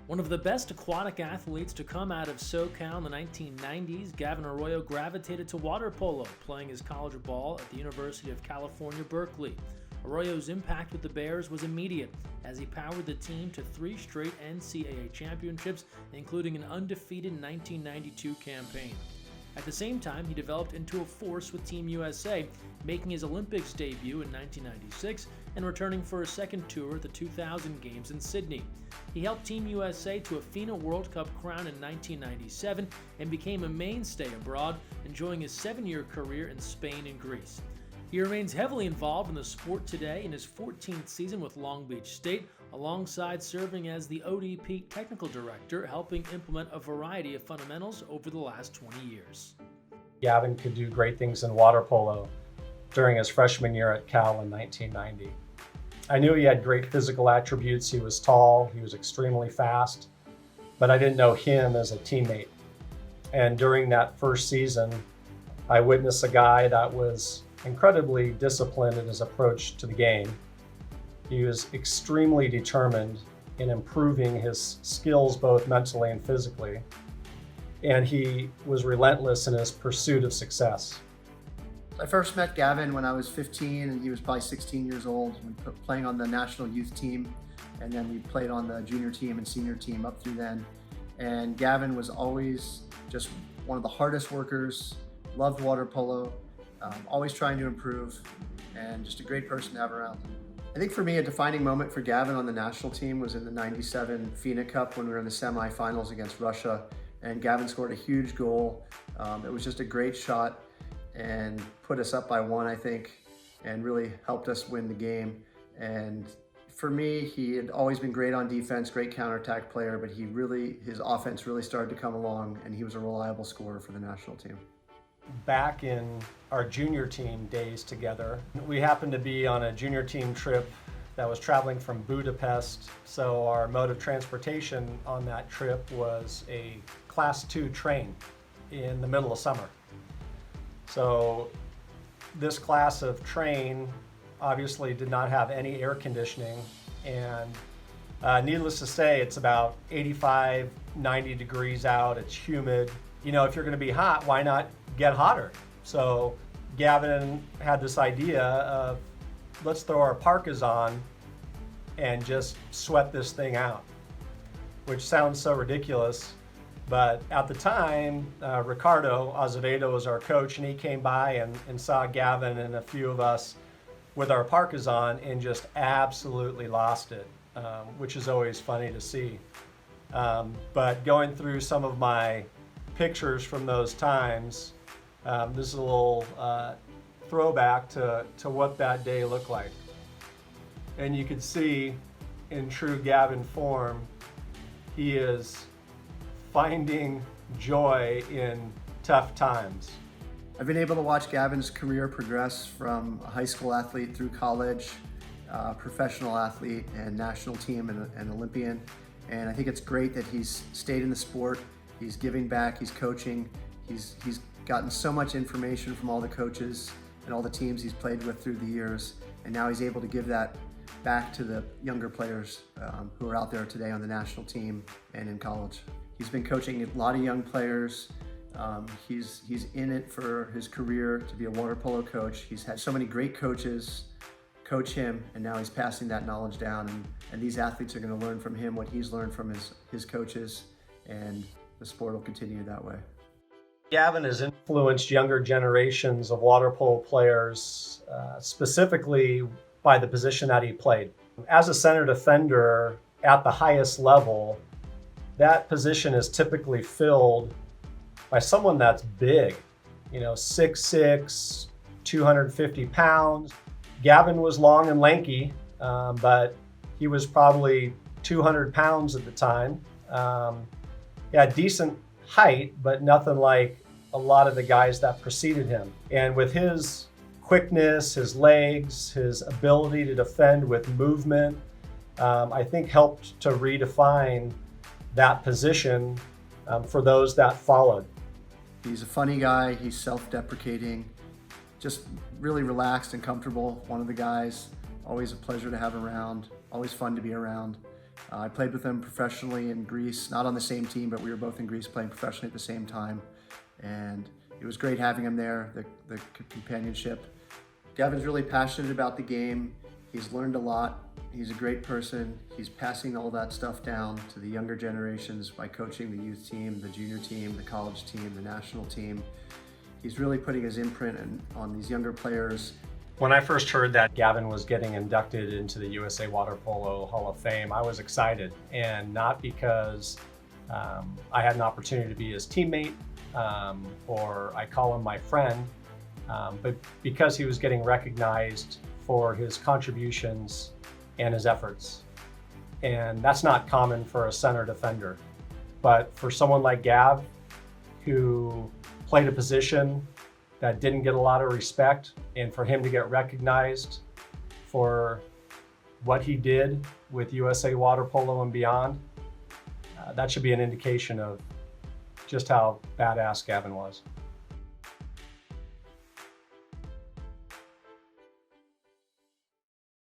One of the best aquatic athletes to come out of SoCal in the 1990s, Gavin Arroyo gravitated to water polo, playing his college ball at the University of California, Berkeley. Arroyo's impact with the Bears was immediate, as he powered the team to 3 straight NCAA Championships, including an undefeated 1992 campaign. At the same time, he developed into a force with Team USA, making his Olympics debut in 1996 and returning for a second tour at the 2000 Games in Sydney. He helped Team USA to a FINA World Cup crown in 1997 and became a mainstay abroad, enjoying his 7-year career in Spain and Greece. He remains heavily involved in the sport today in his 14th season with Long Beach State, alongside serving as the ODP technical director, helping implement a variety of fundamentals over the last 20 years. Gavin could do great things in water polo during his freshman year at Cal in 1990. I knew he had great physical attributes. He was tall, he was extremely fast, but I didn't know him as a teammate. And during that first season, I witnessed a guy that was incredibly disciplined in his approach to the game. He was extremely determined in improving his skills both mentally and physically, and he was relentless in his pursuit of success. I first met Gavin when I was 15 and he was probably 16 years old. We were playing on the national youth team, and then we played on the junior team and senior team up through then. And Gavin was always just one of the hardest workers, loved water polo, always trying to improve, and just a great person to have around. I think for me, a defining moment for Gavin on the national team was in the '97 FINA Cup when we were in the semifinals against Russia, and Gavin scored a huge goal. It was just a great shot and put us up by 1, I think, and really helped us win the game. And for me, he had always been great on defense, great counterattack player, but his offense really started to come along, and he was a reliable scorer for the national team. Back in our junior team days together, we happened to be on a junior team trip that was traveling from Budapest. So our mode of transportation on that trip was a Class 2 train in the middle of summer. So this class of train obviously did not have any air conditioning, and needless to say, it's about 85, 90 degrees out, it's humid. You know, if you're gonna be hot, why not get hotter? So Gavin had this idea of, let's throw our parkas on and just sweat this thing out, which sounds so ridiculous. But at the time, Ricardo Azevedo was our coach, and he came by and saw Gavin and a few of us with our parkas on and just absolutely lost it, which is always funny to see. But going through some of my pictures from those times, this is a little throwback to what that day looked like. And you can see in true Gavin form, he is finding joy in tough times. I've been able to watch Gavin's career progress from a high school athlete through college, professional athlete and national team and Olympian. And I think it's great that he's stayed in the sport, he's giving back, he's coaching, he's gotten so much information from all the coaches and all the teams he's played with through the years. And now he's able to give that back to the younger players who are out there today on the national team and in college. He's been coaching a lot of young players. He's in it for his career to be a water polo coach. He's had so many great coaches coach him, and now he's passing that knowledge down, and these athletes are going to learn from him what he's learned from his coaches, and the sport will continue that way. Gavin has influenced younger generations of water polo players, specifically by the position that he played. As a center defender at the highest level, that position is typically filled by someone that's big, 6'6", 250 pounds. Gavin was long and lanky, but he was probably 200 pounds at the time. He had decent height, but nothing like a lot of the guys that preceded him. And with his quickness, his legs, his ability to defend with movement, I think helped to redefine that position for those that followed. He's a funny guy, he's self-deprecating, just really relaxed and comfortable. One of the guys, always a pleasure to have around, always fun to be around. I played with him professionally in Greece, not on the same team, but we were both in Greece playing professionally at the same time. And it was great having him there, the companionship. Gavin's really passionate about the game. He's learned a lot. He's a great person. He's passing all that stuff down to the younger generations by coaching the youth team, the junior team, the college team, the national team. He's really putting his imprint on these younger players. When I first heard that Gavin was getting inducted into the USA Water Polo Hall of Fame, I was excited, and not because I had an opportunity to be his teammate or I call him my friend, but because he was getting recognized for his contributions and his efforts. And that's not common for a center defender. But for someone like Gav, who played a position that didn't get a lot of respect, and for him to get recognized for what he did with USA Water Polo and beyond, that should be an indication of just how badass Gavin was.